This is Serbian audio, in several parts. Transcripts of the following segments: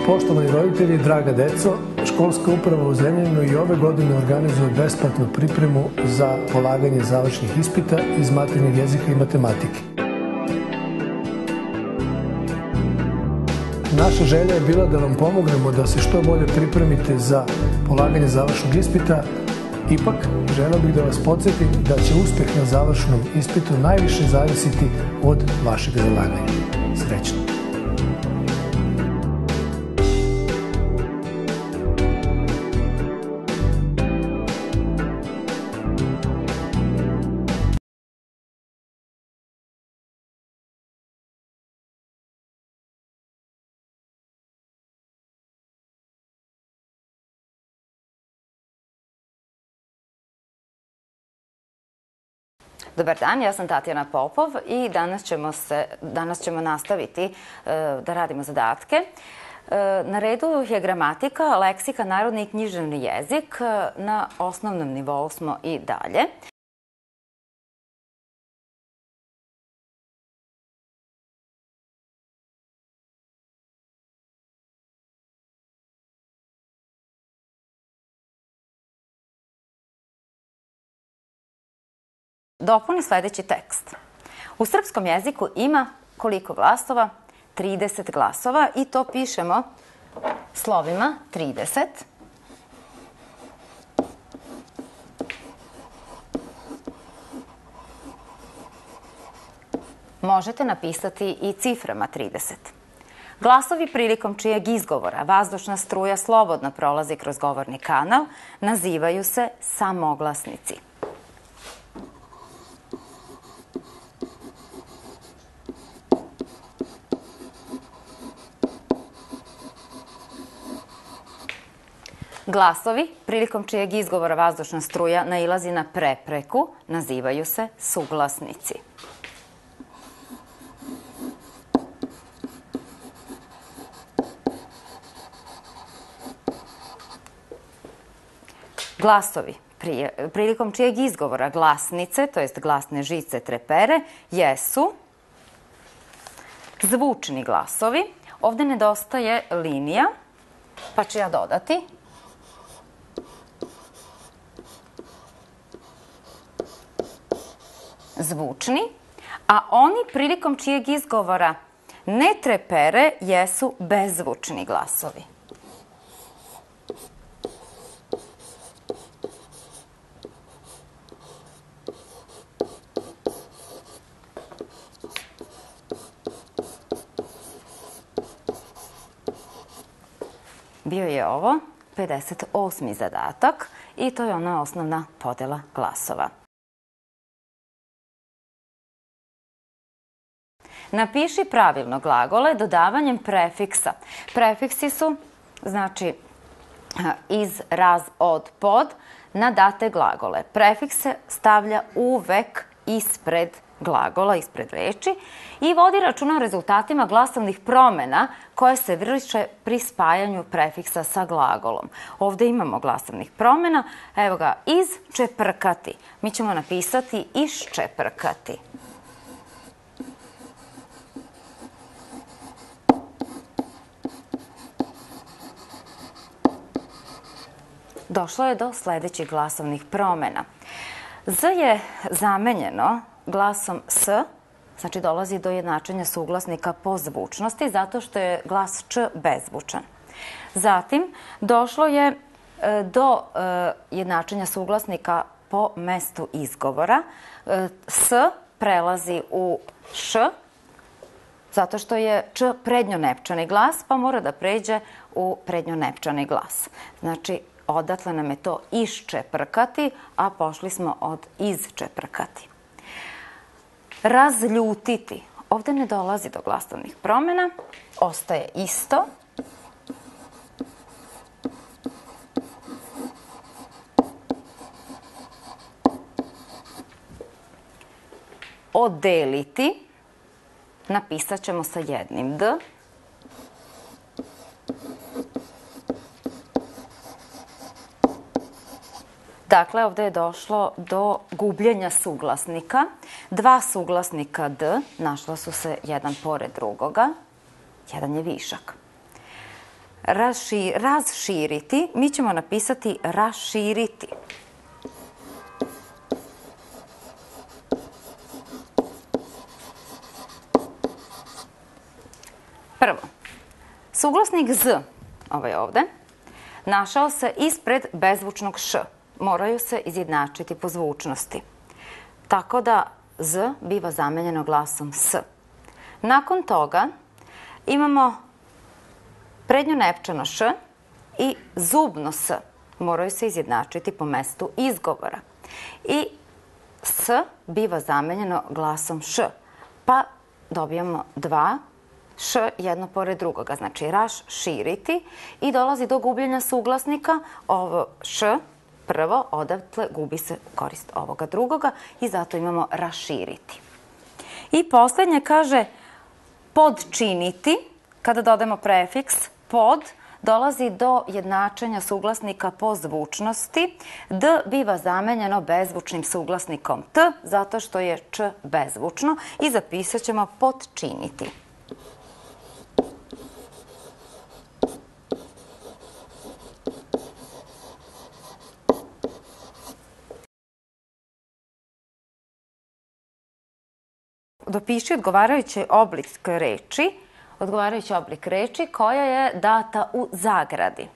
Poštovani roditelji, draga deco, školska uprava u Zrenjaninu i ove godine organizuje besplatnu pripremu za polaganje završnih ispita iz maternjeg jezika i matematike. Naša želja je bila da vam pomognemo da se što bolje pripremite za polaganje završnog ispita. Ipak, želeo bih da vas podsjetim da će uspjeh na završnom ispitu najviše zavisiti od vašeg zalaganja. Srećno! Dobar dan, ja sam Tatjana Popov i danas ćemo nastaviti da radimo zadatke. Na redu je gramatika, leksika, narodni i književni jezik. Na osnovnom nivou smo i dalje. Dopuni sledeći tekst. U srpskom jeziku ima koliko glasova? 30 glasova i to pišemo slovima 30. Možete napisati i ciframa 30. Glasovi prilikom čijeg izgovora vazdušna struja slobodno prolazi kroz govorni kanal nazivaju se samoglasnici. Glasovi, prilikom čijeg izgovora vazdušna struja nailazi na prepreku, nazivaju se suglasnici. Glasovi, prilikom čijeg izgovora glasnice, to jest glasne žice, trepere, jesu zvučni glasovi. Ovde nedostaje linija, pa ću ja dodati. Zvučni, a oni prilikom čijeg izgovora ne trepere jesu bezzvučni glasovi. Bio je ovo 58. zadatak i to je ona osnovna podela glasova. Napiši pravilno glagole dodavanjem prefiksa. Prefiksi su, znači, iz, raz, od, pod, na date glagole. Prefiks se stavlja uvek ispred glagola, ispred reči i vodi računa o rezultatima glasovnih promena koje se vrše pri spajanju prefiksa sa glagolom. Ovde imamo glasovnih promena. Evo ga, izčeprkati. Mi ćemo napisati iščeprkati. Došlo je do sledećih glasovnih promena. Z je zamenjeno glasom S, znači dolazi do jednačenja suglasnika po zvučnosti, zato što je glas Č bezzvučan. Zatim, došlo je do jednačenja suglasnika po mestu izgovora. S prelazi u Š, zato što je Č prednjonepčani glas, pa mora da pređe u prednjonepčani glas. Znači, odatle nam je to iščeprkati, a pošli smo od izčeprkati. Razljutiti. Ovde ne dolazi do glasovnih promena, ostaje isto. Odeliti. Napisat ćemo sa jednim D. Dakle, ovde je došlo do gubljenja suglasnika. Dva suglasnika D našla su se jedan pored drugoga. Jedan je višak. razširiti, mi ćemo napisati raširiti. Prvo, suglasnik z, ovaj ovde, našao se ispred bezvučnog š. Moraju se izjednačiti po zvučnosti. Tako da z biva zamenjeno glasom s. Nakon toga imamo prednjo nepčano š i zubno s. Moraju se izjednačiti po mestu izgovora. I s biva zamenjeno glasom š. Pa dobijamo dva š jedno pored drugoga. Znači raširiti i dolazi do gubljenja suglasnika. Ovo š prvo, odatle gubi se korist ovoga drugoga i zato imamo raširiti. I poslednje kaže podčiniti. Kada dodamo prefiks pod, dolazi do jednačenja suglasnika po zvučnosti. D biva zamenjeno bezvučnim suglasnikom t, zato što je č bezvučno i zapisat ćemo podčiniti. Dopiši odgovarajući oblik reči koja je data u zagradi.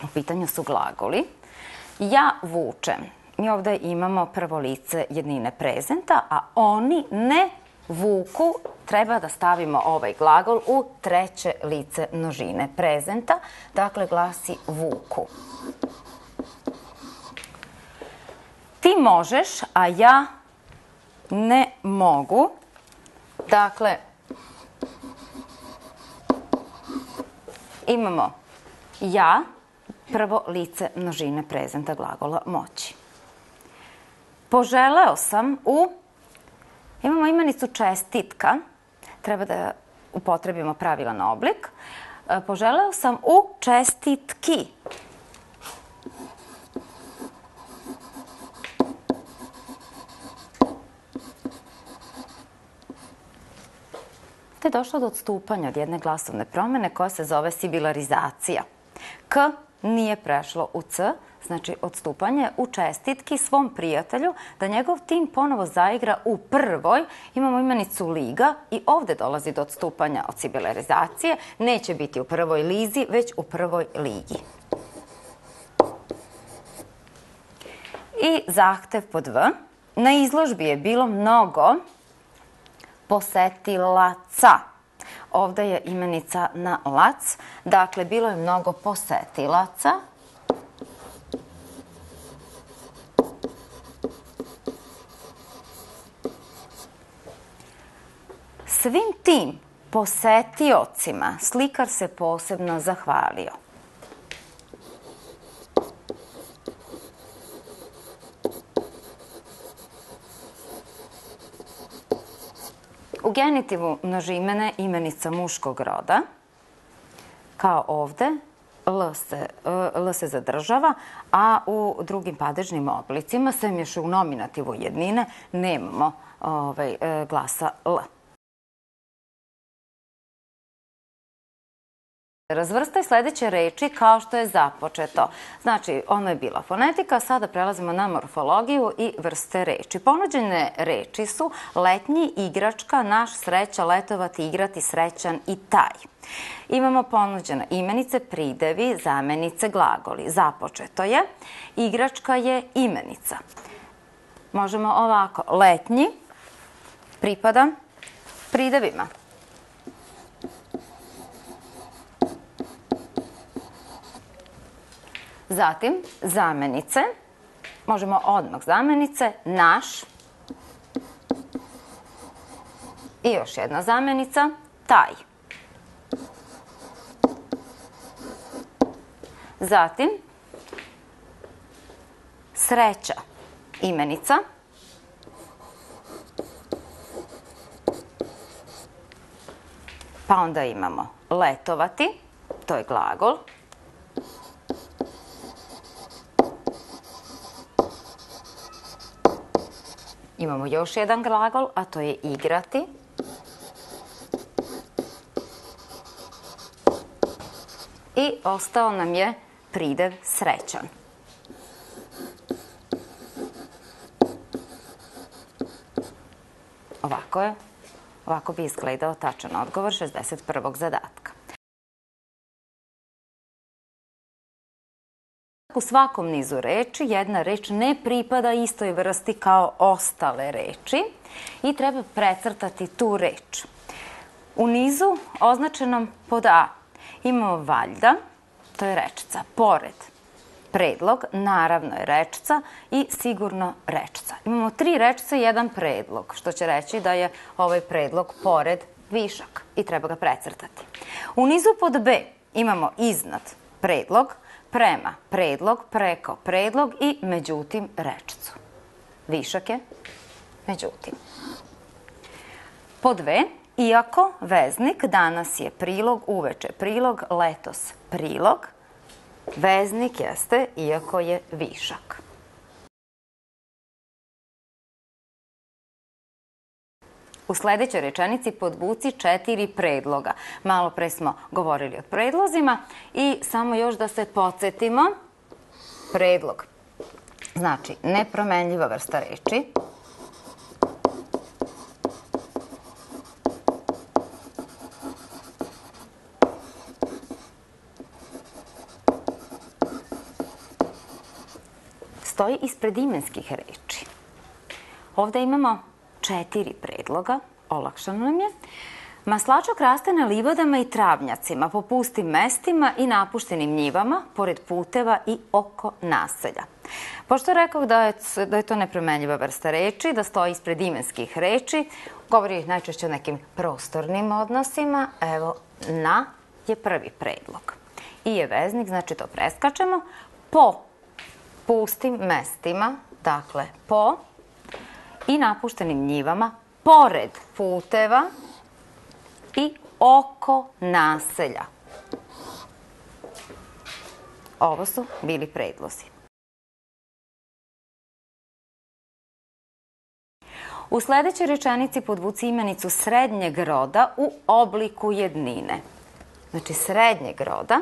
U pitanju su glagoli. Ja vučem. Mi ovde imamo prvo lice jednine prezenta, a oni ne vuku. Treba da stavimo ovaj glagol u treće lice množine prezenta. Dakle, glasi vuku. Ti možeš, a ja ne mogu. Dakle, imamo ja, prvo lice množine prezenta glagola moći. Poželeo sam u... Imamo imenicu čestitka. Treba da upotrebimo pravilan oblik. Poželeo sam u čestitki. Te je došlo do odstupanja od jedne glasovne promene koja se zove sibilarizacija. K nije prešlo u c, znači odstupanje u čestitki svom prijatelju da njegov tim ponovo zaigra u prvoj. Imamo imenicu liga i ovde dolazi do odstupanja od sibilarizacije. Neće biti u prvoj lizi, već u prvoj ligi. I zahtev pod v. Na izložbi je bilo mnogo posetilaca. Ovde je imenica na lac. Dakle, bilo je mnogo posetilaca. Svim tim posetiocima slikar se posebno zahvalio. U genitivu množimene imenica muškog roda, kao ovde, l se zadržava, a u drugim padežnim oblicima, sem još u nominativu jednine, nemamo glasa l. Razvrstaj sledeće reči kao što je započeto. Znači, ono je bila fonetika, sada prelazimo na morfologiju i vrste reči. Ponuđene reči su letnji, igračka, naš, sreća, letovati, igrati, srećan i taj. Imamo ponuđene imenice, pridevi, zamenice, glagoli. Započeto je, igračka je imenica. Možemo ovako, letnji pripada pridevima. Zatim, zamenice. Možemo odmah zamenice. Naš. I još jedna zamenica. Taj. Zatim, sreća. Imenica. Pa onda imamo letovati. To je glagol. Imamo još jedan glagol, a to je igrati. i ostao nam je pridev srećan. Ovako bi izgledao tačan odgovor 61. zadatka. U svakom nizu reči jedna reč ne pripada istoj vrsti kao ostale reči i treba precrtati tu reč. U nizu označenom pod A imamo valjda, to je rečica, pored, predlog, naravno je rečica i sigurno rečica. Imamo 3 rečice i 1 predlog, što će reći da je ovaj predlog pored višak i treba ga precrtati. U nizu pod B imamo iznad predlog, prema predlog, preko predlog i međutim rečicu. Višak je međutim. Pod V, iako veznik, danas je prilog, uveče prilog, letos prilog. Veznik jeste iako je višak. U sledećoj rečenici podvuci 4 predloga. Malo pre smo govorili o predlozima i samo još da se podsjetimo. Predlog znači nepromenljiva vrsta reči. Stoji ispred imenskih reči. Ovde imamo 4 predloga, olakšano nam je. Maslačak raste na livadama i travnjacima, po pustim mestima i napuštenim njivama, pored puteva i oko naselja. Pošto rekao da je to nepromenljiva vrsta reči, da stoji ispred imenskih reči, govori najčešće o nekim prostornim odnosima, evo, na je prvi predlog. I je veznik, znači to preskačemo, po pustim mestima, dakle po i napuštenim njivama, pored puteva i oko naselja. Ovo su bili predlozi. U sledećoj rečenici podvuci imenicu srednjeg roda u obliku jednine. Znači srednjeg roda.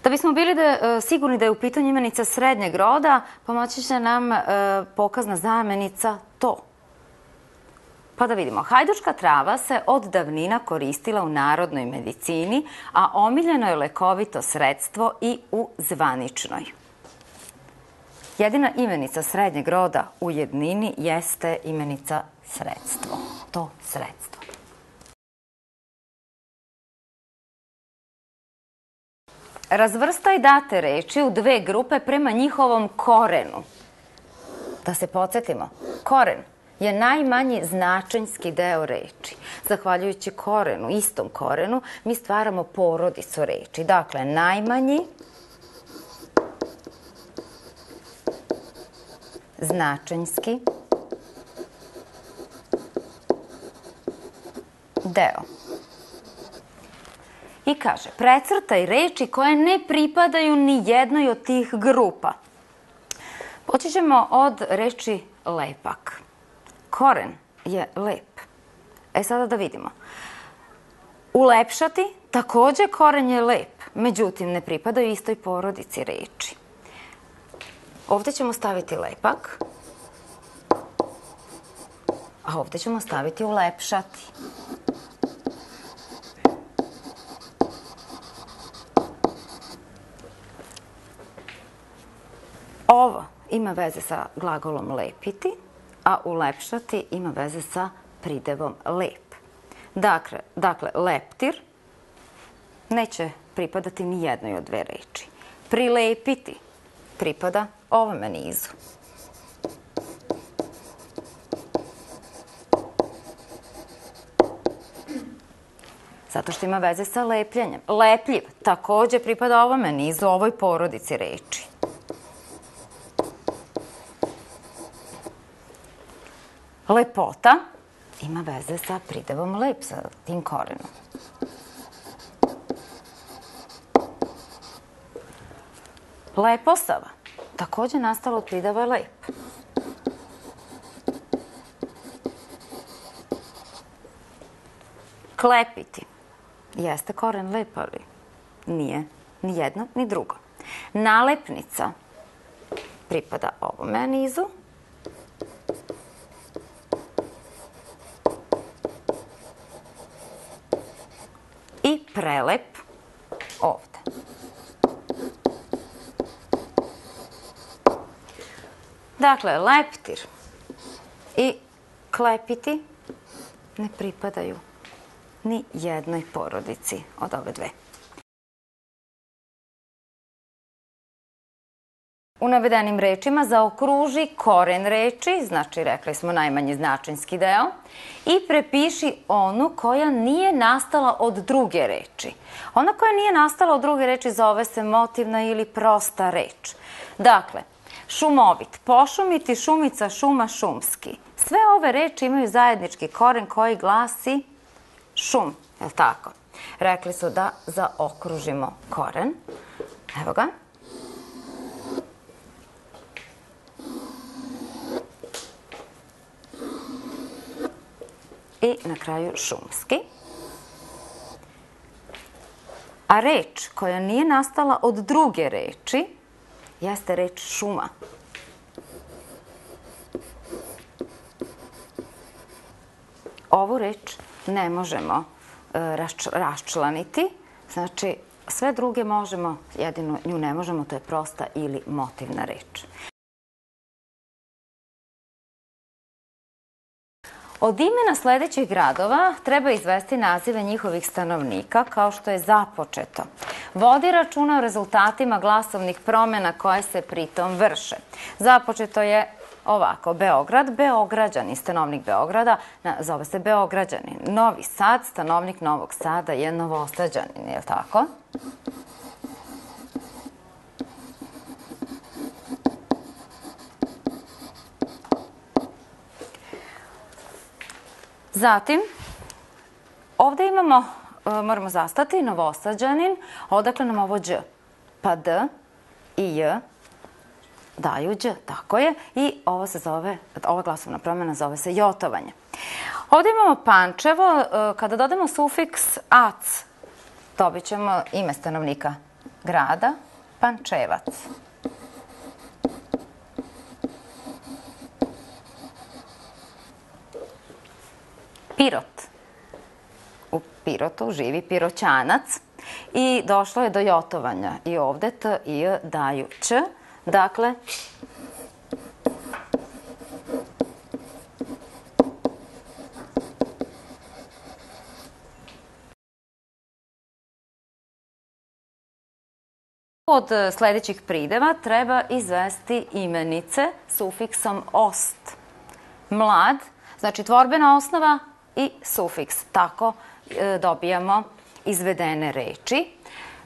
Da bismo bili sigurni da je u pitanju imenica srednjeg roda, pomoći će nam pokazna zamenica to. Pa da vidimo. Hajdučka trava se od davnina koristila u narodnoj medicini, a omiljeno je lekovito sredstvo i u zvaničnoj. Jedina imenica srednjeg roda u jednini jeste imenica sredstvo. To sredstvo. Razvrstaj date reči u 2 grupe prema njihovom korenu. Da se podsjetimo, koren je najmanji značenjski deo reči. Zahvaljujući korenu, istom korenu, mi stvaramo porodicu reči. Dakle, najmanji značenjski deo. I kaže, precrtaj reči koje ne pripadaju ni jednoj od tih grupa. Poći ćemo od reči lepak. Koren je lep. Sada da vidimo. Ulepšati, takođe koren je lep, međutim ne pripadaju istoj porodici reči. Ovde ćemo staviti lepak, a ovde ćemo staviti ulepšati. Ovo ima veze sa glagolom lepiti, a ulepšati ima veze sa pridevom lep. Dakle, leptir neće pripadati ni jednoj od 2 reči. Prilepiti pripada ovome nizu. Zato što ima veze sa lepljenjem. Lepljiv takođe pripada ovome nizu, ovoj porodici reči. Lepota ima veze sa pridevom lep, sa tim korenom. Leposava takođe nastala od prideva lep. Klepiti jeste koren lep, ali nije ni jedno, ni drugo. Nalepnica pripada ovome nizu. I prelep ovde. Dakle, leptir i klepiti ne pripadaju ni jednoj porodici od ove dve. U navedenim rečima zaokruži koren reči, znači rekli smo najmanji značajnski deo, i prepiši onu koja nije nastala od druge reči. Ona koja nije nastala od druge reči zove se motivna ili prosta reč. Dakle, šumovit, pošumiti, šumica, šuma, šumski. Sve ove reči imaju zajednički koren koji glasi šum, je li tako? Rekli su da zaokružimo koren. Evo ga. I na kraju šumski. A reč koja nije nastala od druge reči jeste reč šuma. Ovu reč ne možemo raščlaniti, znači sve druge možemo, jedino nju ne možemo, to je prosta ili motivna reč. Od imena sledećih gradova treba izvesti nazive njihovih stanovnika, kao što je započeto. Vodi računa o rezultatima glasovnih promjena koje se pritom vrše. Započeto je ovako: Beograd, Beograđanin, stanovnik Beograda, zove se Beograđanin. Novi Sad, stanovnik Novog Sada je Novosađanin, je li tako? Zatim, ovde imamo, moramo zastati, Novosađanin, odakle nam ovo Đ, pa D i J daju Đ, tako je, i ovo se zove, ova glasovna promjena zove se jotovanje. Ovde imamo Pančevo, kada dodamo sufiks ac, dobit ćemo ime stanovnika grada, Pančevac. Pirot. U Pirotu živi Piroćanac i došlo je do jotovanja. I ovde T i J daju Ć. Dakle, od sledećih prideva treba izvesti imenice sufiksom ost. Mlad, znači tvorbena osnova i sufiks. Tako dobijamo izvedene reči.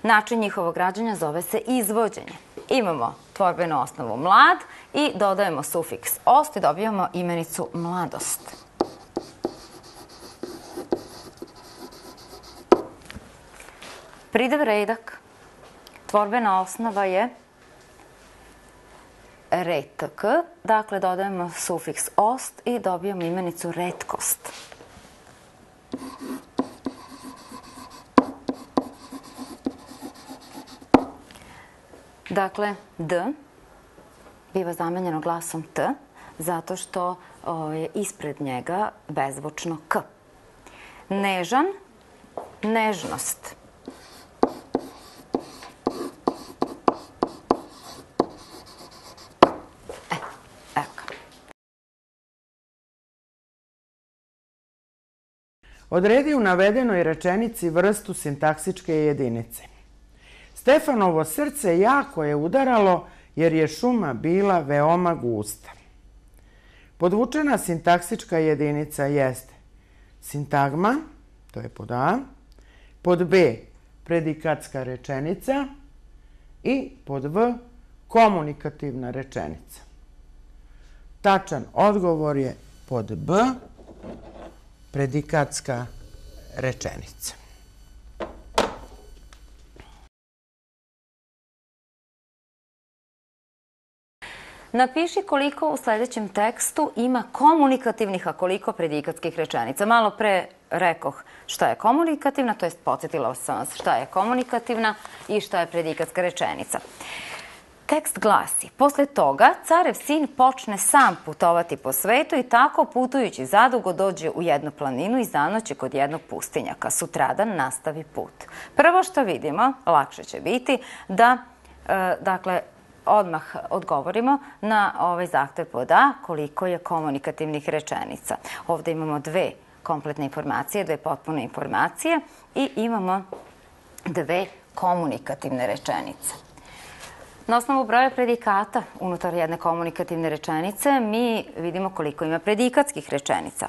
Način njihovog rađanja zove se izvođenje. Imamo tvorbenu osnovu mlad i dodajemo sufiks ost i dobijamo imenicu mladost. Pridev redak. Tvorbena osnova je retk, dakle dodajemo sufiks ost i dobijamo imenicu retkost. Dakle, D biva zamenjeno glasom T, zato što je ispred njega bezvučno K. Nežan, nežnost. Evo ga. Odredi u navedenoj rečenici vrstu sintaksičke jedinice. Stefanovo srce jako je udaralo jer je šuma bila veoma gusta. Podvučena sintaksička jedinica jeste sintagma, to je pod A, pod B predikatska rečenica i pod V komunikativna rečenica. Tačan odgovor je pod B predikatska rečenica. Napiši koliko u sledećem tekstu ima komunikativnih, a koliko predikatskih rečenica. Malo pre rekoh šta je komunikativna, to jest podsjetila sam vas šta je komunikativna i šta je predikatska rečenica. Tekst glasi, posle toga carev sin počne sam putovati po svetu i tako putujući zadugo dođe u jednu planinu i zanoće kod jednog pustinjaka. Sutradan nastavi put. Prvo što vidimo, lakše će biti da, dakle, odmah odgovorimo na ovaj zahtev pod A, koliko je komunikativnih rečenica. Ovdje imamo dve kompletne informacije, dve potpune informacije i imamo dve komunikativne rečenice. Na osnovu broja predikata unutar jedne komunikativne rečenice mi vidimo koliko ima predikatskih rečenica.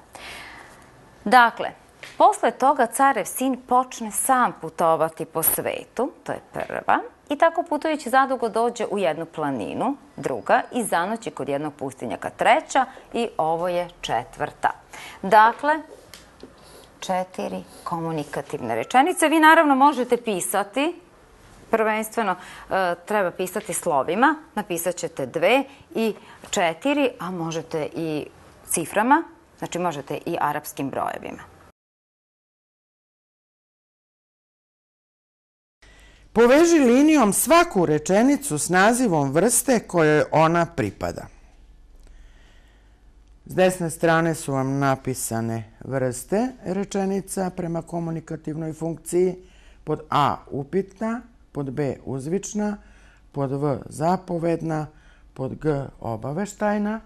Dakle, posle toga carev sin počne sam putovati po svetu, to je prva, i tako putujući zadugo dođe u jednu planinu, druga, i zanoći kod jednog pustinjaka, treća, i ovo je četvrta. Dakle, 4 komunikativne rečenice. Vi naravno možete pisati, prvenstveno treba pisati slovima, napisat ćete 2 i 4, a možete i ciframa, znači možete i arapskim brojevima. Poveži linijom svaku rečenicu s nazivom vrste kojoj ona pripada. S desne strane su vam napisane vrste rečenica prema komunikativnoj funkciji. Pod A upitna, pod B uzvična, pod V zapovedna, pod G obaveštajna.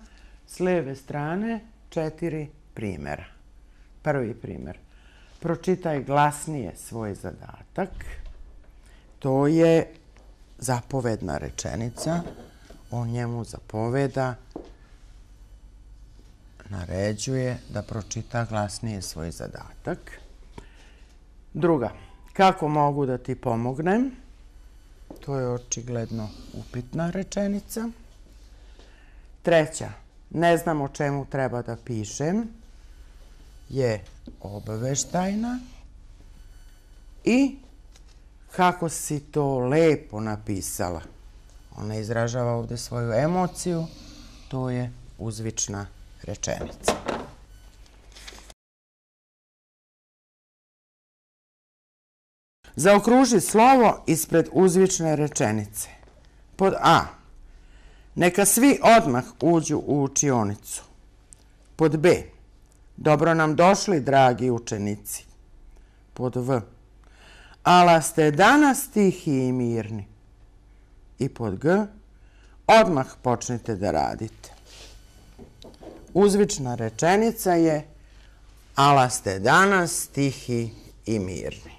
S lijeve strane 4 primjera. Prvi primjer. Pročitaj glasnije svoj zadatak. To je zapovedna rečenica. On njemu zapoveda, naređuje da pročita glasnije svoj zadatak. Druga, kako mogu da ti pomognem? To je očigledno upitna rečenica. Treća, ne znam o čemu treba da pišem, je obaveštajna. I kako si to lepo napisala. Ona izražava ovdje svoju emociju, to je uzvična rečenica. Zaokruži slovo ispred uzvične rečenice. Pod A. Neka svi odmah uđu u učionicu. Pod B. Dobro nam došli, dragi učenici. Pod V. Ala ste danas tihi i mirni. I pod G. Odmah počnite da radite. Uzvična rečenica je ala ste danas tihi i mirni.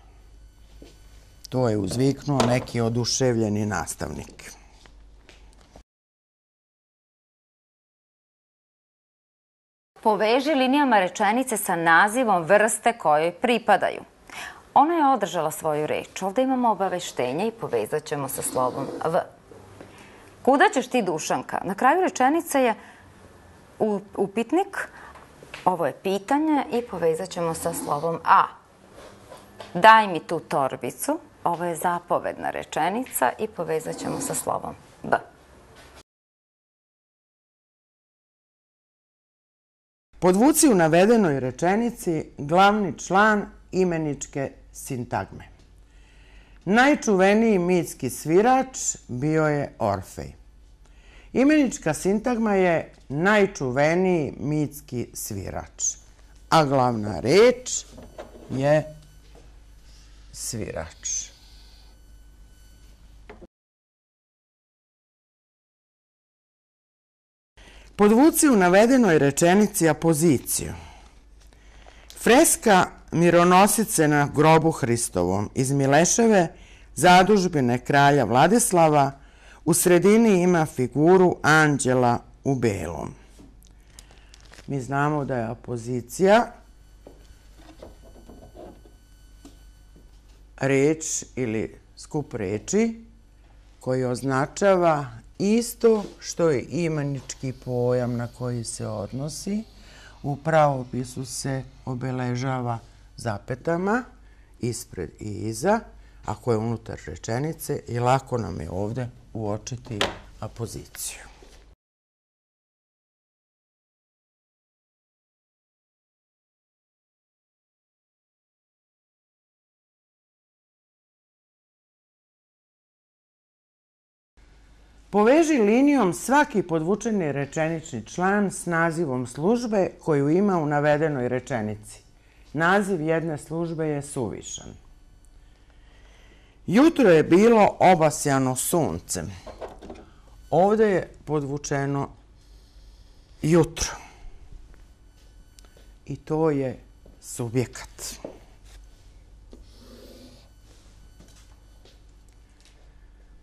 To je uzviknuo neki oduševljeni nastavnik. Poveži linijama rečenice sa nazivom vrste kojoj pripadaju. Ona je održala svoju reč. Ovdje imamo obaveštenje i povezat ćemo sa slovom V. Kuda ćeš ti, Dušanka? Na kraju rečenice je upitnik, ovo je pitanje i povezat ćemo sa slovom A. Daj mi tu torbicu, ovo je zapovedna rečenica i povezat ćemo sa slovom B. Podvuci u navedenoj rečenici glavni član imeničke sintagme. Najčuveniji mitski svirač bio je Orfej. Imenička sintagma je najčuveniji mitski svirač, a glavna reč je svirač. Podvuci u navedenoj rečenici apoziciju. Freska Mironosice na grobu Hristovom iz Mileševe zadužbine kralja Vladislava u sredini ima figuru anđela u belom. Mi znamo da je apozicija reč ili skup reči koji označava isto što je imenički pojam na koji se odnosi. U pravopisu se obeležava zapetama ispred i iza, ako je unutar rečenice, i lako nam je ovdje uočiti apoziciju. Poveži linijom svaki podvučeni rečenični član s nazivom službe koju ima u navedenoj rečenici. Naziv jedne službe je suvišan. Jutro je bilo obasjano suncem. Ovde je podvučeno jutro. I to je subjekat.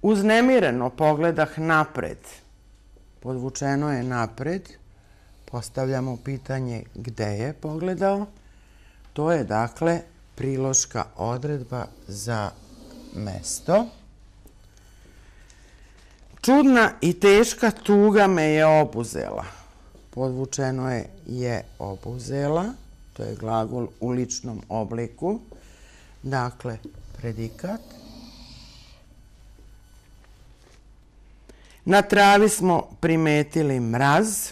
Uznemireno pogledah napred. Podvučeno je napred. Postavljamo pitanje gde je pogledao. To je dakle priloška odredba za mesto. Čudna i teška tuga me je obuzela. Podvučeno je obuzela. To je glagol u ličnom obliku. Dakle, predikat. Na travi smo primetili mraz.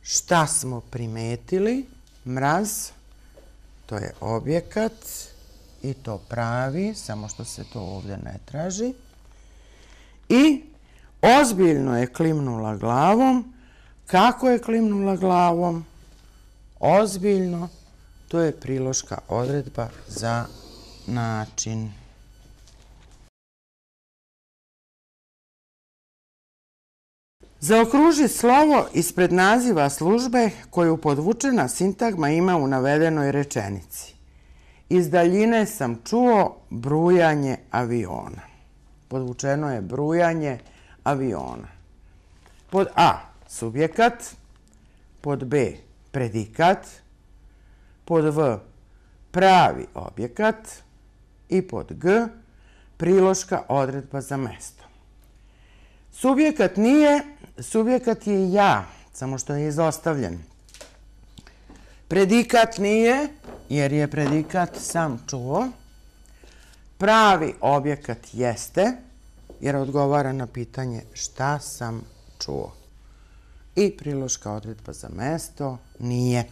Šta smo primetili? Mraz. To je objekat i to pravi, samo što se to ovdje ne traži. I ozbiljno je klimnula glavom. Kako je klimnula glavom? Ozbiljno. To je priloška odredba za način. Zaokruži slovo ispred naziva službe koju podvučena sintagma ima u navedenoj rečenici. Iz daljine sam čuo brujanje aviona. Podvučeno je brujanje aviona. Pod A subjekat, pod B predikat, pod V pravi objekat i pod G priloška odredba za mesto. Subjekat je ja, samo što je izostavljen. Predikat nije, jer je predikat sam čuo. Pravi objekat jeste, jer odgovara na pitanje šta sam čuo. I priloška odredba za mesto nije.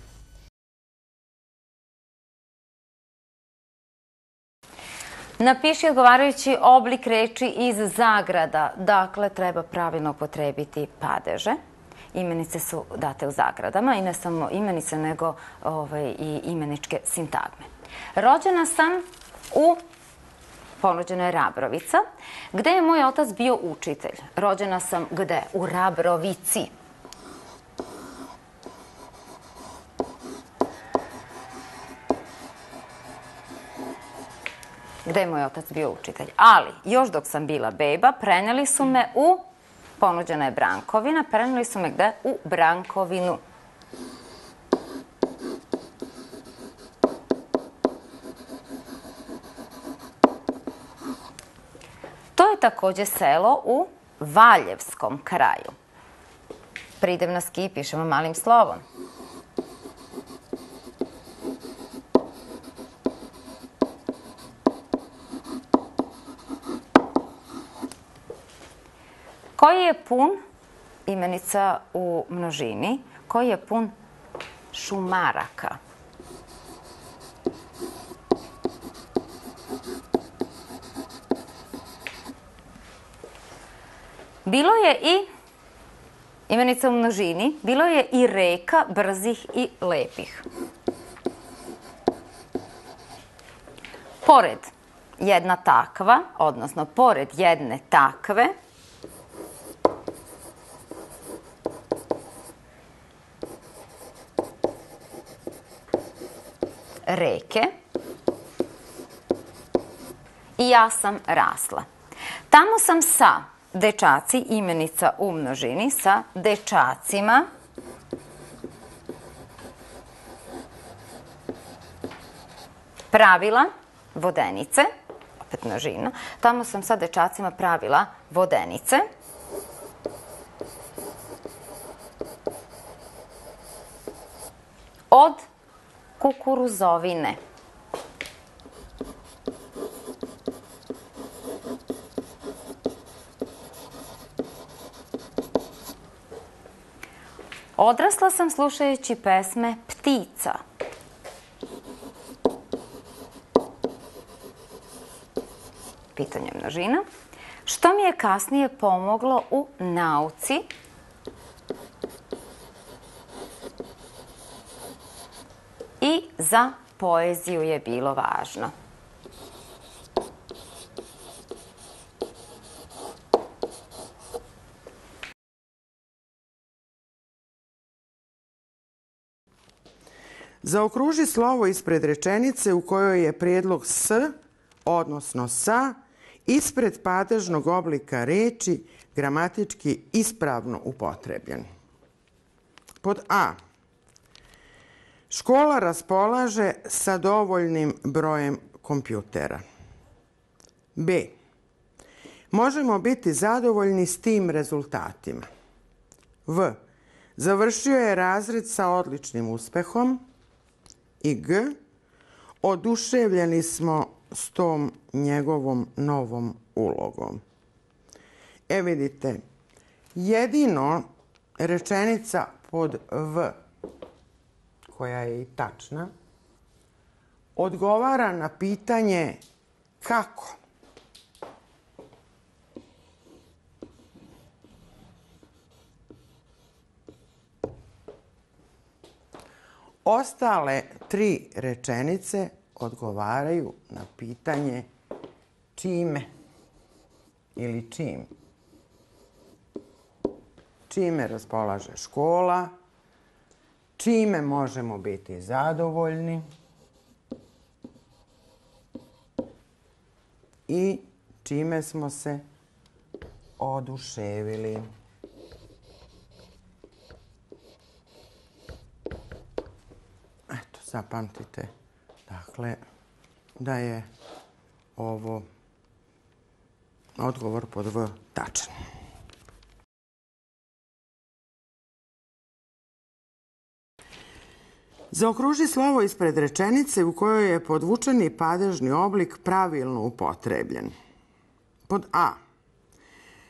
Napiši odgovarajući oblik reči iz zagrada. Dakle, treba pravilno upotrebiti padeže. Imenice su date u zagradama i ne samo imenice, nego i imeničke sintagme. Rođena sam u, ponuđena je Rabrovica. Gde je moj otac bio učitelj? Rođena sam gde? U Rabrovici. Gde je moj otac bio učitelj? Ali, još dok sam bila beba, preneli su me u, ponuđena je Brankovina, preneli su me gde? U Brankovinu. To je takođe selo u Valjevskom kraju. Pridevna ski pišemo malim slovom. Koji je pun, imenica u množini, koji je pun šumaraka? Bilo je i, imenica u množini, bilo je i reka brzih i lepih. Pored jedna takva, odnosno pored jedne takve, reke i ja sam rasla. Tamo sam sa dečaci, imenica u množini, sa dečacima pravila vodenice, opet množina, tamo sam sa dečacima pravila vodenice. Od kukuruzovine. Odrasla sam slušajući pesme ptica. Pitanje množina. što mi je kasnije pomoglo u nauci i za poeziju je bilo važno. Zaokruži slovo ispred rečenice u kojoj je prijedlog s, odnosno sa, ispred padežnog oblika reči gramatički ispravno upotrebljen. Pod A. Škola raspolaže sa dovoljnim brojem kompjutera. B. Možemo biti zadovoljni s tim rezultatima. V. Završio je razred sa odličnim uspehom. I G. Oduševljeni smo s tom njegovom novom ulogom. Vidite, jedino rečenica pod V, koja je i tačna, odgovara na pitanje kako. Ostale 3 rečenice odgovaraju na pitanje čime ili čim. Čime raspolaže škola, čime možemo biti zadovoljni i čime smo se oduševili. Eto, zapamtite, dakle, da je ovo odgovor pod V tačan. Zaokruži slovo ispred rečenice u kojoj je podvučeni padežni oblik pravilno upotrebljen. Pod A.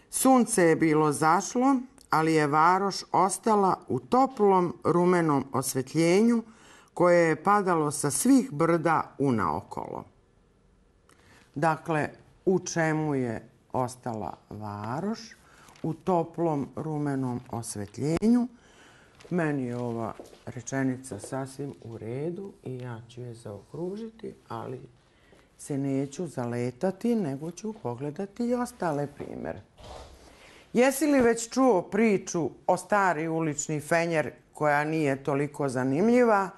Sunce je bilo zašlo, ali je varoš ostala u toplom rumenom osvetljenju koje je padalo sa svih brda unaokolo. Dakle, u čemu je ostala varoš? U toplom rumenom osvetljenju. Meni je ova rečenica sasvim u redu i ja ću je zaokružiti, ali se neću zaletati, nego ću pogledati i ostale primjere. Jesi li već čuo priču o stari ulični fenjer koja nije toliko zanimljiva,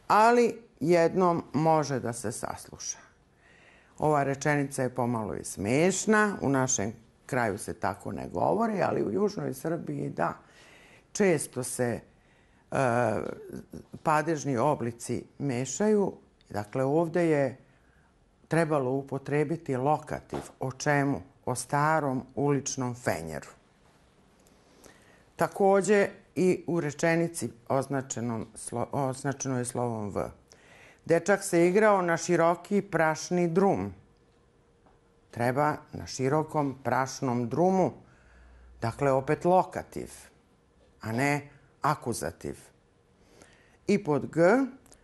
ali jednom može da se sasluša? Ova rečenica je pomalo i smešna, u našem kraju se tako ne govori, ali u južnoj Srbiji da. Često se padežni oblici mešaju. Dakle, ovdje je trebalo upotrebiti lokativ. O čemu? O starom uličnom fenjeru. Također i u rečenici označeno je slovom V. Dečak se igrao na široki prašni drum. Treba na širokom prašnom drumu. Dakle, opet lokativ, a ne akuzativ. I pod G,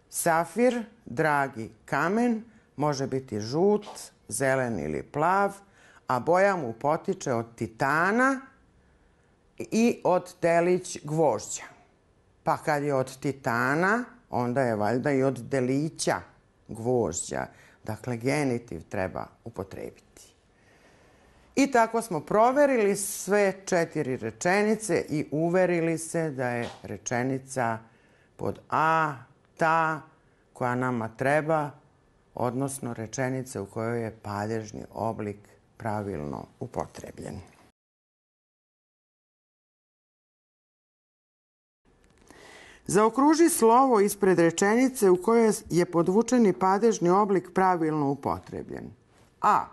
safir, dragi kamen, može biti žut, zelen ili plav, a boja mu potiče od titana i od delić gvožđa. Pa kad je od titana, onda je valjda i od delića gvožđa. Dakle, genitiv treba upotrebiti. I tako smo proverili sve 4 rečenice i uverili se da je rečenica pod A ta koja nama treba, odnosno rečenica u kojoj je padežni oblik pravilno upotrebljen. Zaokruži slovo ispred rečenice u kojoj je podvučeni padežni oblik pravilno upotrebljen. A.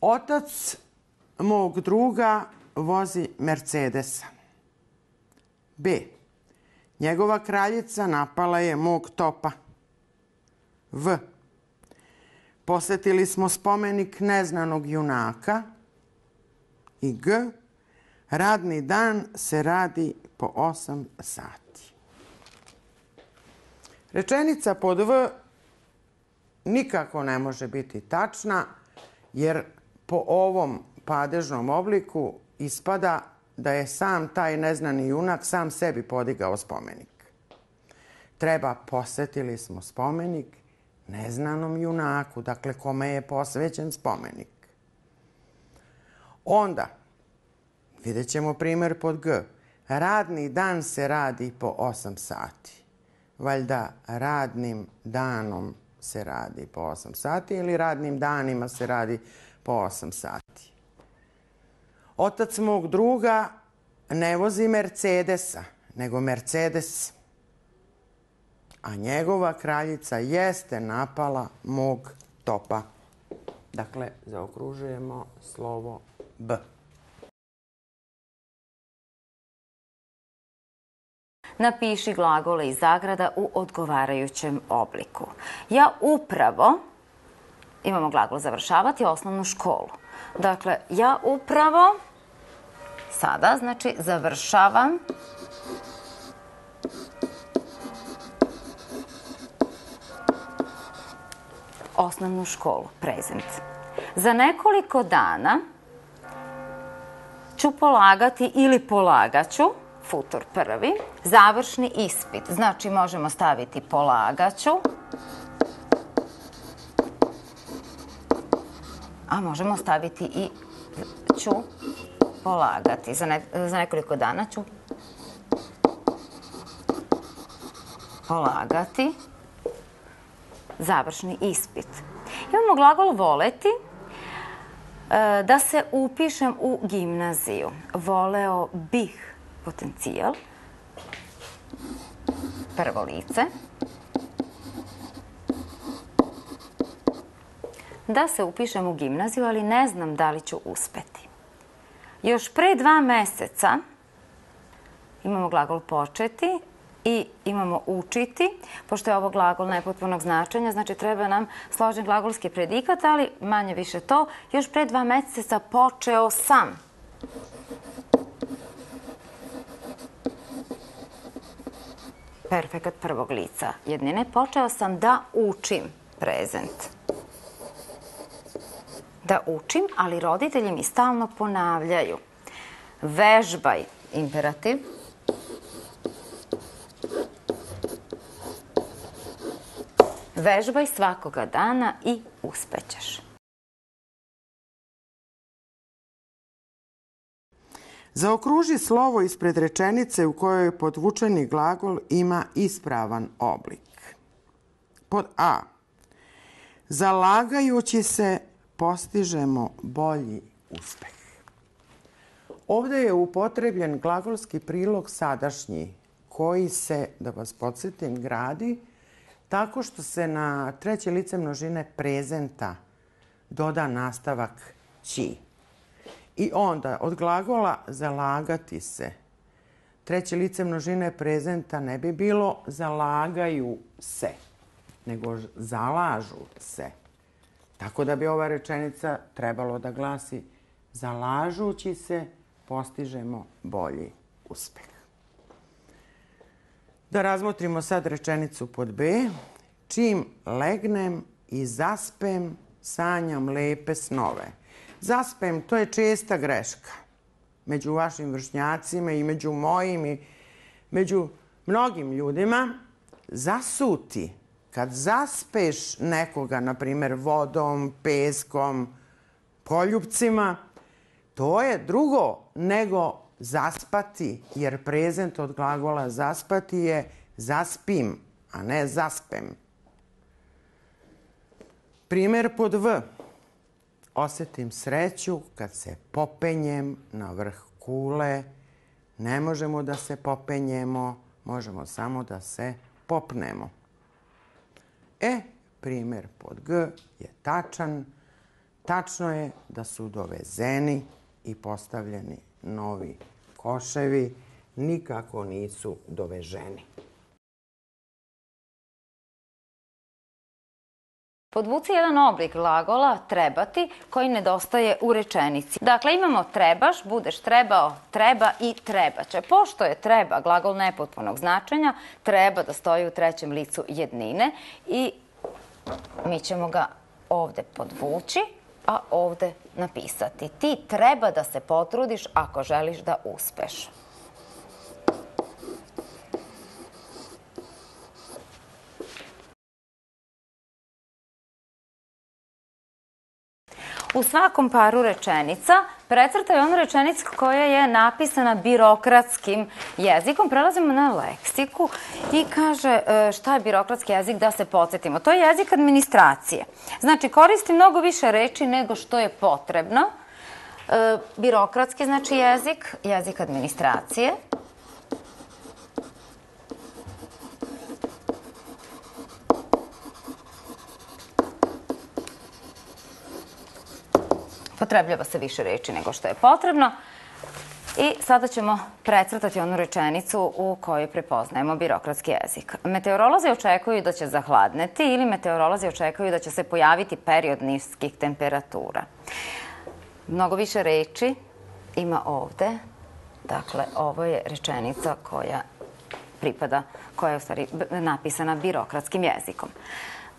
Otac mog druga vozi Mercedesa. B. Njegova kraljica napala je mog topa. V. Posetili smo spomenik neznanog junaka. I G. Radni dan se radi po 8 sati. Rečenica pod V nikako ne može biti tačna, jer po ovom padežnom obliku ispada da je sam taj neznani junak sam sebi podigao spomenik. Treba, posvetili smo spomenik neznanom junaku, dakle kome je posvećen spomenik. Onda, vidjet ćemo primjer pod G. Radni dan se radi po 8 sati. Valjda radnim danom se radi po 8 sati ili radnim danima se radi po 8 sati. Otac mog druga ne vozi Mercedesa, nego Mercedes. A njegova kraljica jeste napala mog topa. Dakle, zaokružujemo slovo B. Napiši glagole i zagrada u odgovarajućem obliku. Ja upravo, imamo glagol završavati, osnovnu školu. Dakle, ja upravo, sada, znači, završavam osnovnu školu, prezent. Za nekoliko dana ću polagati ili polagaću, futur prvi, završni ispit. Znači, možemo staviti polagaću, a možemo staviti i ću polagati. Za nekoliko dana ću polagati završni ispit. Imamo glagol voleti, da se upišem u gimnaziju. Voleo bih, potencijal, prvo lice, da se upišem u gimnaziju, ali ne znam da li ću uspeti. Još pre 2 meseca imamo glagol početi i imamo učiti, pošto je ovo glagol nepotpunog značenja, znači treba nam složen glagolski predikat, ali manje više to. Još pre 2 meseca počeo sam. Perfekat prvog lica jednine. Počeo sam da učim, prezent. Da učim, ali roditelji mi stalno ponavljaju. Vežbaj, imperativ. Vežbaj svakoga dana i uspećeš. Zaokruži slovo ispred rečenice u kojoj podvučeni glagol ima ispravan oblik. Pod A. Zalagajući se postižemo bolji uspeh. Ovdje je upotrebljen glagolski prilog sadašnji, koji se, da vas podsjetim, gradi tako što se na treće lice množine prezenta doda nastavakći. I onda od glagola zalagati se, treće lice množine prezenta ne bi bilo zalagaju se, nego zalažu se. Tako da bi ova rečenica trebalo da glasi zalažući se postižemo bolji uspeh. Da razmotrimo sad rečenicu pod B. Čim legnem i zaspem, sanjam lepe snove. Zaspem, to je česta greška među vašim vršnjacima i među mojim i među mnogim ljudima. Zasuti. Kad zaspeš nekoga, na primjer vodom, peskom, poljupcima, to je drugo nego zaspati, jer prezent od glagola zaspati je zaspim, a ne zaspem. Primjer pod V. Osjetim sreću kad se popenjem na vrh kule. Ne možemo da se popenjemo, možemo samo da se popnemo. Primjer pod G je tačan. Tačno je da su dovezeni i postavljeni novi koševi. Nikako nisu doveženi. Podvuci jedan oblik glagola trebati koji nedostaje u rečenici. Dakle, imamo trebaš, budeš trebao, treba i trebaće. Pošto je treba glagol nepotpunog značenja, treba da stoji u trećem licu jednine i mi ćemo ga ovdje podvući a ovde napisati. Ti treba da se potrudiš ako želiš da uspeš. U svakom paru rečenica precrtaj onu rečenicu koja je napisana birokratskim jezikom. Prelazimo na leksiku i kaže šta je birokratski jezik, da se podsjetimo. To je jezik administracije. Znači, koristi mnogo više reči nego što je potrebno. Birokratski znači jezik, jezik administracije. Potrebljava se više reči nego što je potrebno. I sada ćemo precrtati onu rečenicu u kojoj prepoznajemo birokratski jezik. Meteorolozi očekuju da će zahladneti ili meteorolozi očekuju da će se pojaviti period niskih temperatura. Mnogo više reči ima ovde. Dakle, ovo je rečenica koja pripada, koja je u stvari napisana birokratskim jezikom.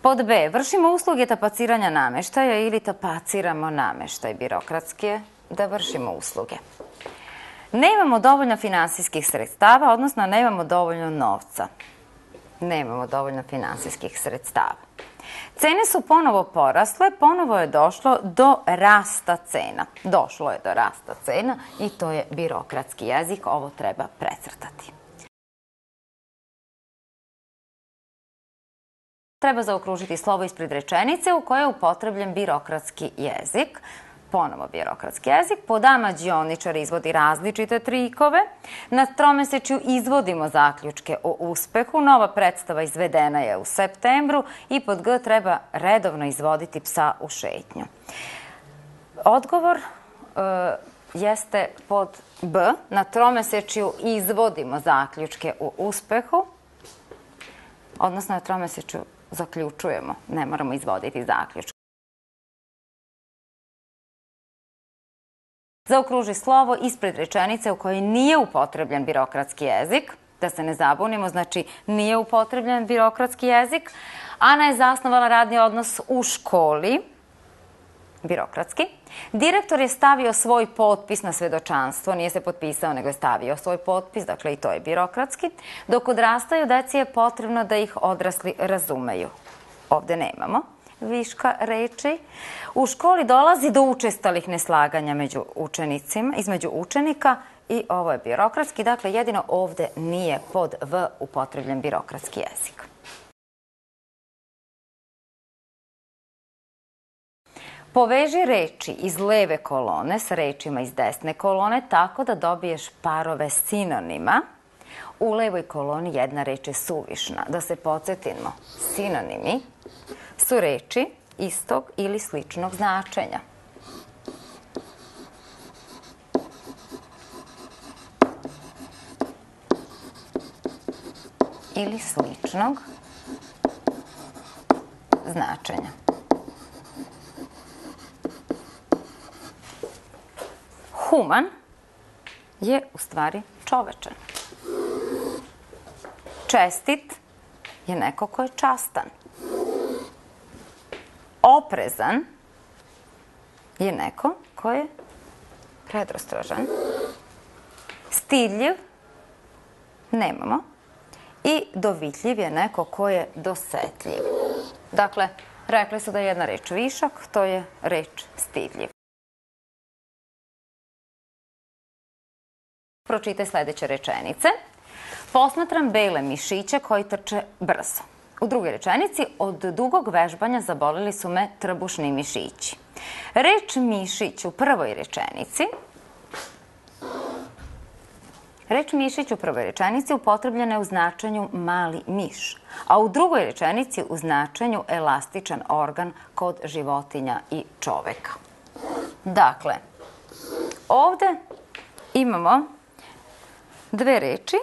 Pod B. Vršimo usluge tapaciranja nameštaja ili tapaciramo nameštaj. Birokratski je da vršimo usluge. Nemamo dovoljno finansijskih sredstava, odnosno nemamo dovoljno novca. Nemamo dovoljno finansijskih sredstava. Cene su ponovo porasle, ponovo je došlo do rasta cena. Došlo je do rasta cena i to je birokratski jezik. Ovo treba precrtati. Treba zaokružiti slovo ispred rečenice u kojoj je upotrebljen birokratski jezik. Ponovo birokratski jezik. Pod A mađioničar izvodi različite trikove. Na tromesečju izvodimo zaključke o uspehu. Nova predstava izvedena je u septembru. I pod G treba redovno izvoditi psa u šetnju. Odgovor jeste pod B. Na tromesečju izvodimo zaključke o uspehu. Odnosno na tromesečju zaključujemo. Ne moramo izvoditi zaključke. Zaokruži slovo ispred rečenice u kojoj nije upotrebljen birokratski jezik. Da se ne zabunimo, znači nije upotrebljen birokratski jezik. Ana je zasnovala radni odnos u školi. Birokratski. Direktor je stavio svoj potpis na svedočanstvo. Nije se potpisao, nego je stavio svoj potpis. Dakle, i to je birokratski. Dok odrastaju, deci je potrebno da ih odrasli razumeju. Ovde nemamo viška reči. U školi dolazi do učestalih neslaganja između učenika i ovo je birokratski. Dakle, jedino ovde nije pod V upotrebljen birokratski jezik. Poveži reči iz leve kolone s rečima iz desne kolone tako da dobiješ parove sinonima. U levoj koloni jedna reč je suvišna. Da se podsjetimo, sinonimi su reči istog ili sličnog značenja. Ili sličnog značenja. Human je u stvari čovečan. Čestit je neko ko je častan. Oprezan je neko ko je predostrožan. Stidljiv nemamo. I dovitljiv je neko ko je dosetljiv. Dakle, rekli su da je jedna reč višak, to je reč stidljiv. Pročitaj sledeće rečenice. Posmatram bele mišiće koji trče brzo. U drugoj rečenici, od dugog vežbanja zaboleli su me trbušni mišići. Reč mišić u prvoj rečenici upotrebljena je u značenju mali miš, a u drugoj rečenici u značenju elastičan organ kod životinja i čoveka. Dakle, ovde imamo dve reči,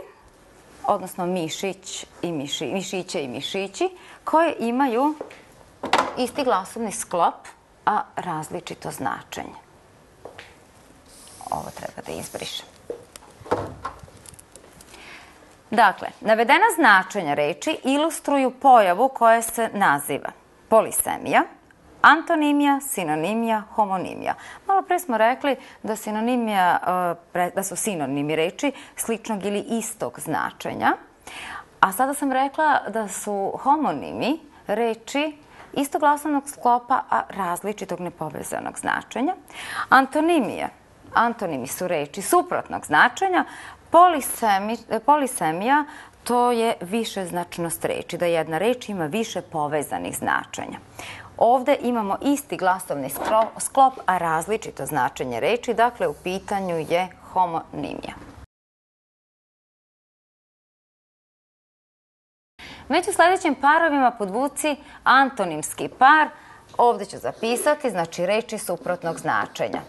odnosno mišić i mišiće i mišići, koje imaju isti glasovni sklop, a različito značenje. Ovo treba da izbrišem. Dakle, navedena značenja reči ilustruju pojavu koja se naziva polisemija, antonimija, sinonimija, homonimija. Malo pre smo rekli da sinonimija, da su sinonimi reči sličnog ili istog značenja, a sada sam rekla da su homonimi reči istog glasovnog sklopa, a različitog nepovezanog značenja. Antonimi su reči suprotnog značenja. Polisemija to je višeznačnost reči, da jedna reč ima više povezanih značenja. Ovde imamo isti glasovni sklop, a različito značenje reči, dakle u pitanju je homonimija. Među sledećim parovima podvuci antonimski par. Ovde ću zapisati, znači reči suprotnog značenja.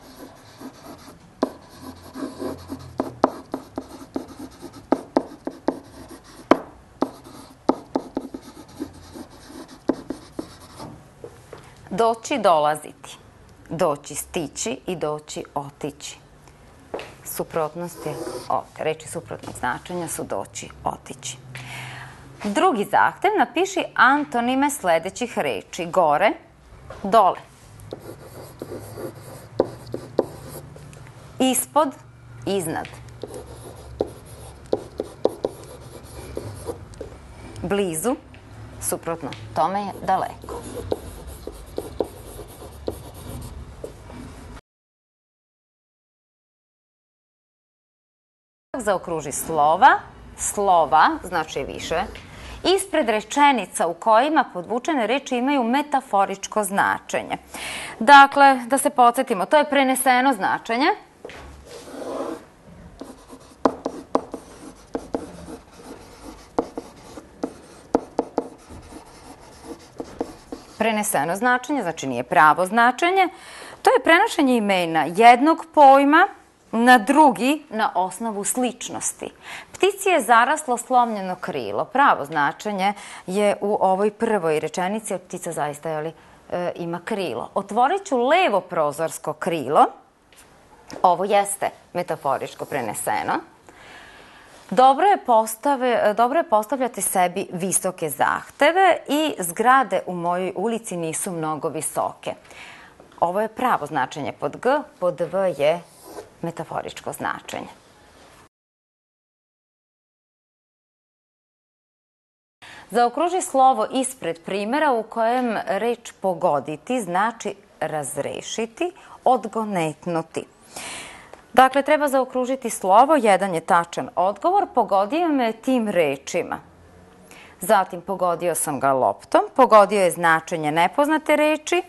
Doći, dolaziti. Doći, stići i doći, otići. Suprotnost je ovde. Reči suprotnog značenja su doći, otići. Drugi zahtev, napiši antonime sledećih reči. Gore, dole. Ispod, iznad. Blizu, suprotno tome je daleko. Zaokruži slova. Slova znači više. Ispred rečenica u kojima podvučene reči imaju metaforičko značenje. Dakle, da se podsjetimo, to je preneseno značenje. Preneseno značenje, znači nije pravo značenje. To je prenošenje imena jednog pojma na drugi na osnovu sličnosti. Ptici je zaraslo slomljeno krilo. Pravo značenje je u ovoj prvoj rečenici, jer ptica zaista ima krilo. Otvorit ću levo prozorsko krilo. Ovo jeste metaforičko preneseno. Dobro je postavljati sebi visoke zahteve i zgrade u mojoj ulici nisu mnogo visoke. Ovo je pravo značenje pod G, pod V je metaforičko značenje. Zaokruži slovo ispred primjera u kojem reč pogoditi znači razrešiti, odgonetnuti. Dakle, treba zaokružiti slovo, jedan je tačan odgovor, pogodio me tim rečima. Zatim, pogodio sam ga loptom, pogodio je značenje nepoznate reči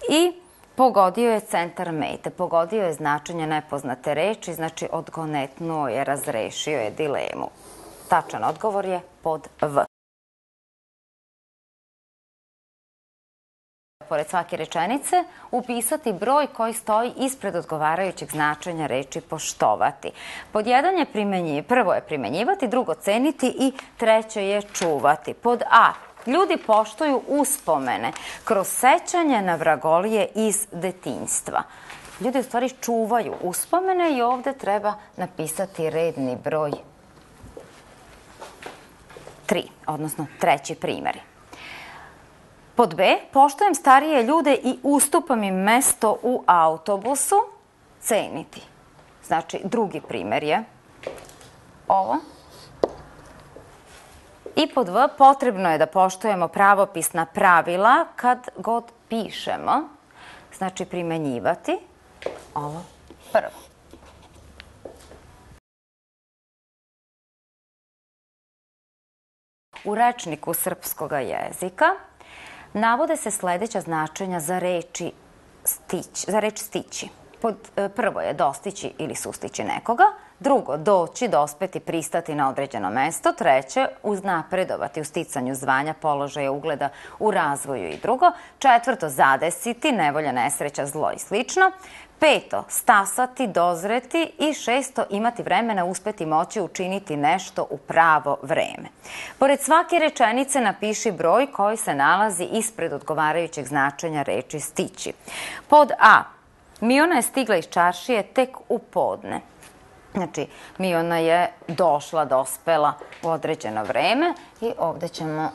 i pogodio je centar mete. Pogodio je značenje nepoznate reči, znači odgonetnuo je, razrešio je dilemu. Tačan odgovor je pod V. Pored svake rečenice, upisati broj koji stoji ispred odgovarajućeg značenja reči poštovati. Pod 1 je prvo je primenjivati, drugo ceniti i treće je čuvati. Pod A. Ljudi poštuju uspomene kroz sećanje na vragolije iz detinjstva. Ljudi u stvari čuvaju uspomene i ovde treba napisati redni broj 3, odnosno treći primjer. Pod B. Poštujem starije ljude i ustupam im mesto u autobusu. Ceniti. Znači, drugi primjer je ovo. I pod V. Potrebno je da poštujemo pravopisna pravila kad god pišemo. Znači, primenjivati ovo prvo. U rečniku srpskog jezika navode se sledeća značenja za reč stići. Prvo je dostići ili sustići nekoga, drugo doći, dospeti, pristati na određeno mesto, treće uznapredovati u sticanju zvanja, položaja, ugleda, u razvoju i drugo, četvrto zadesiti, nevolja, nesreća, zlo i slično, peto stasati, dozreti i šesto imati vremena, uspeti, moći, učiniti nešto u pravo vreme. Pored svake rečenice napiši broj koji se nalazi ispred odgovarajućeg značenja reči stići. Pod A. Miona je stigla iz čaršije tek u podne. Znači, Miona je došla, dospela u određeno vreme i ovde ćemo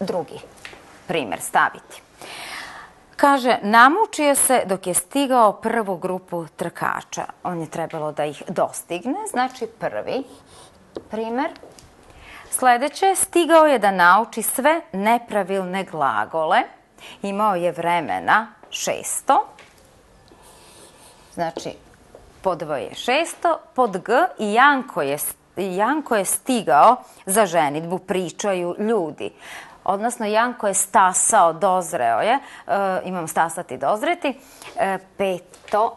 drugi primer staviti. Kaže, namučio se dok je stigao prvu grupu trkača. On je trebalo da ih dostigne, znači prvi primer. Sledeće, stigao je da nauči sve nepravilne glagole. Imao je vremena 600. Znači, pod V je 600, pod G i Janko je stigao za ženidbu, pričaju ljudi. Odnosno, Janko je stasao, dozreo je. Imamo stasati, dozreti. Peto,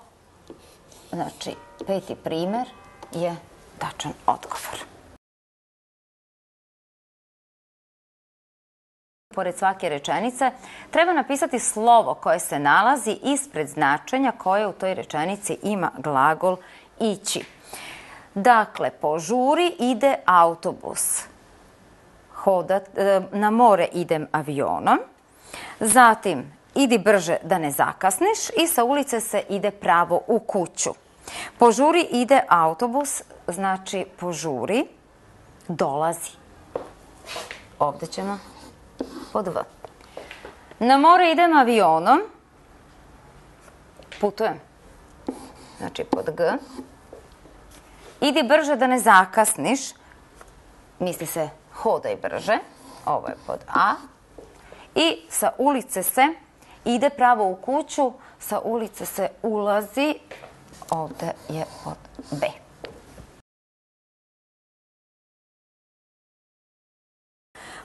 znači, peti primer je tačan odgovor. Pored svake rečenice treba napisati slovo koje se nalazi ispred značenja koje u toj rečenici ima glagol ići. Dakle, po žuri ide autobus. Na more idem avionom. Zatim, idi brže da ne zakasniš i sa ulice se ide pravo u kuću. Po žuri ide autobus, znači po žuri dolazi. Ovde ćemo pod V. Na more idem avionom. Putujem. Znači pod G. Idi brže da ne zakasniš. Misli se hodaj brže. Ovo je pod A. I sa ulice se ide pravo u kuću. Sa ulice se ulazi. Ovde je pod B.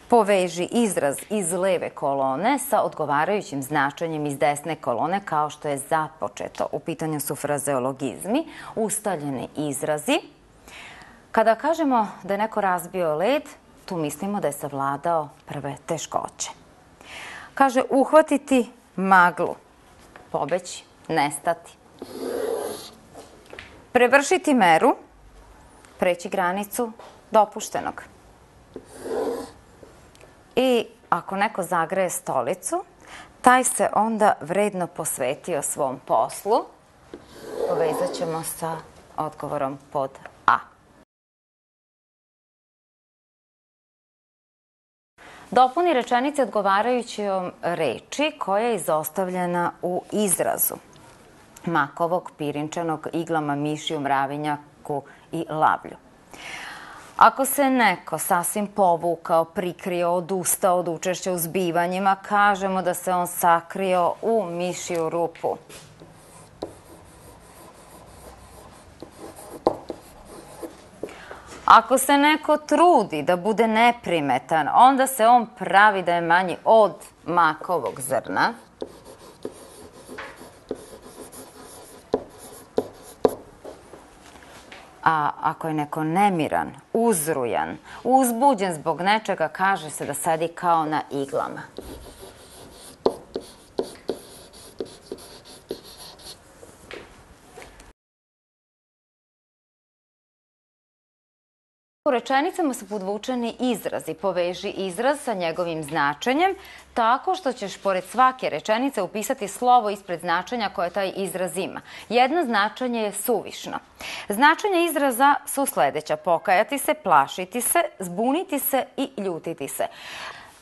Poveži izraz iz leve kolone sa odgovarajućim značenjem iz desne kolone kao što je započeto. U pitanju su frazeologizmi, ustaljeni izrazi. Kada kažemo da je neko razbio led, tu mislimo da je savladao prve teškoće. Kaže uhvatiti maglu, pobeći, nestati. Prevršiti meru, preći granicu dopuštenog. I ako neko zagreje stolicu, taj se onda vredno posvetio svom poslu. Povezat ćemo sa odgovorom pod A. Dopuni rečenice odgovarajućom reči koja je izostavljena u izrazu makovog, pirinčanog, iglama, mišiju, mravinjaku i lavlju. Ako se neko sasvim povukao, prikrio, odustao od učešća u zbivanjima, kažemo da se on sakrio u mišiju rupu. Ako se neko trudi da bude neprimetan, onda se on pravi da je manji od makovog zrna. A ako je neko nemiran, uzrujan, uzbuđen zbog nečega, kaže se da sedi kao na iglama. U rečenicama su podvučeni izrazi. Poveži izraz sa njegovim značenjem tako što ćeš pored svake rečenice upisati slovo ispred značenja koje taj izraz ima. Jedno značenje je suvišno. Značenja izraza su sledeća: pokajati se, plašiti se, zbuniti se i ljutiti se.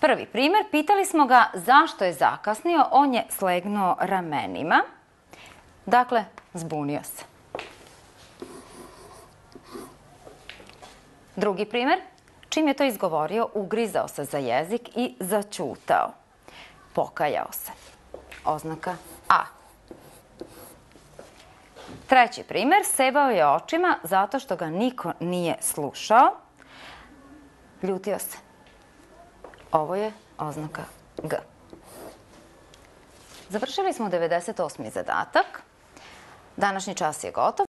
Prvi primer, pitali smo ga zašto je zakasnio, on je slegnuo ramenima. Dakle, zbunio se. Drugi primer, čim je to izgovorio, ugrizao se za jezik i zaćutao. Pokajao se. Oznaka A. Treći primer, sevao je očima zato što ga niko nije slušao. Ljutio se. Ovo je oznaka G. Završili smo 98. zadatak. Današnji čas je gotov.